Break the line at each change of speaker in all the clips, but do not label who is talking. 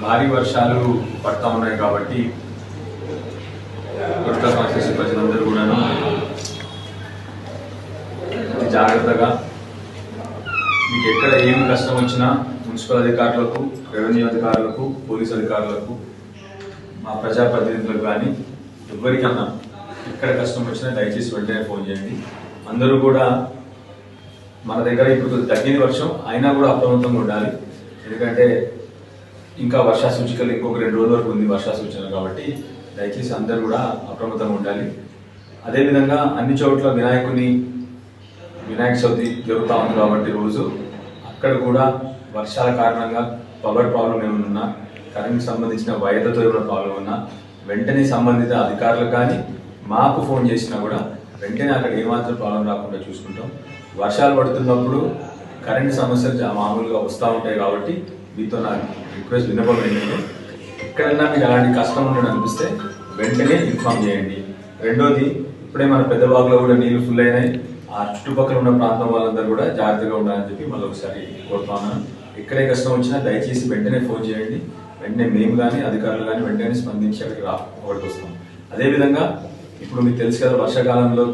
భారీ వర్షాలు పడతా ఉన్నాయి కాబట్టి కొత్త కాన్స్టిట్యూన్సీ ప్రజలందరూ కూడాను జాగ్రత్తగా మీకు ఎక్కడ ఏమి కష్టం వచ్చినా మున్సిపల్ అధికారులకు, రెవెన్యూ అధికారులకు, పోలీస్ అధికారులకు, మా ప్రజాప్రతినిధులకు కానీ ఎవరికన్నా ఎక్కడ కష్టం వచ్చినా దయచేసి వెంటనే ఫోన్ చేయండి. అందరూ కూడా మన దగ్గర ఇప్పుడు తగ్గిన వర్షం అయినా కూడా అప్రమత్తంగా ఉండాలి. ఎందుకంటే ఇంకా వర్షా సూచికలు ఇంకొక 2 రోజుల వరకు ఉంది వర్షా సూచన కాబట్టి దయచేసి అందరూ కూడా అప్రమత్తంగా ఉండాలి. అదేవిధంగా అన్ని చోట్ల వినాయక చవితి జరుగుతూ ఉంది కాబట్టి రోజు అక్కడ కూడా వర్షాల కారణంగా పవర్ ప్రాబ్లం ఏమన్నా, కరెంట్ సంబంధించిన వైర్లతో ఏమైనా ప్రాబ్లం ఉన్నా వెంటనే సంబంధిత అధికారులు కానీ మాకు ఫోన్ చేసినా కూడా వెంటనే అక్కడ ఏమాత్రం ప్రాబ్లం రాకుండా చూసుకుంటాం. వర్షాలు పడుతున్నప్పుడు కరెంట్ సమస్యలు మామూలుగా వస్తూ ఉంటాయి కాబట్టి మీతో నా రిక్వెస్ట్ విన్నపం ఏంటంటే ఎక్కడన్నా మీకు అలాంటి కష్టం ఉండడం అనిపిస్తే వెంటనే ఇన్ఫామ్ చేయండి. రెండోది, ఇప్పుడే మన పెద్ద బాగులో కూడా నీళ్లు ఫుల్ అయినాయి. ఆ చుట్టుపక్కల ఉన్న ప్రాంతం వాళ్ళందరూ కూడా జాగ్రత్తగా ఉండాలని చెప్పి మళ్ళీ ఒకసారి కోరుతున్నాను. ఎక్కడే కష్టం వచ్చినా దయచేసి వెంటనే ఫోన్ చేయండి. వెంటనే మేము కానీ అధికారులు కానీ వెంటనే స్పందించి అక్కడికి ఒకటికి వస్తాం. అదేవిధంగా ఇప్పుడు మీకు తెలుసు కదా, వర్షాకాలంలో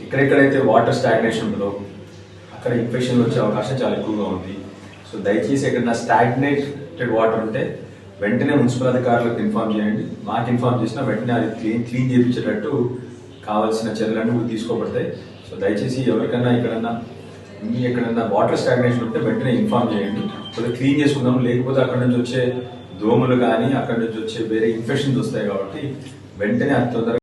ఎక్కడెక్కడైతే వాటర్ స్టాగ్నేషన్ ఉంటుందో అక్కడ ఇన్ఫెక్షన్లు వచ్చే అవకాశం చాలా ఎక్కువగా ఉంది. సో దయచేసి ఎక్కడన్నా స్టాగ్నేటెడ్ వాటర్ ఉంటే వెంటనే మున్సిపల్ అధికారులకు ఇన్ఫార్మ్ చేయండి. మాకు ఇన్ఫార్మ్ చేసినా వెంటనే అది క్లీన్ చేయించేటట్టు కావాల్సిన చర్యలన్నీ కూడా తీసుకోబడతాయి. సో దయచేసి ఎవరికన్నా ఎక్కడన్నా వాటర్ స్టాగ్నేషన్ ఉంటే వెంటనే ఇన్ఫార్మ్ చేయండి. కొద్దిగా క్లీన్ చేసుకుందాం. లేకపోతే అక్కడ నుంచి వచ్చే దోమలు కానీ అక్కడ నుంచి వచ్చే వేరే ఇన్ఫెక్షన్స్ వస్తాయి కాబట్టి వెంటనే అది తొందరగా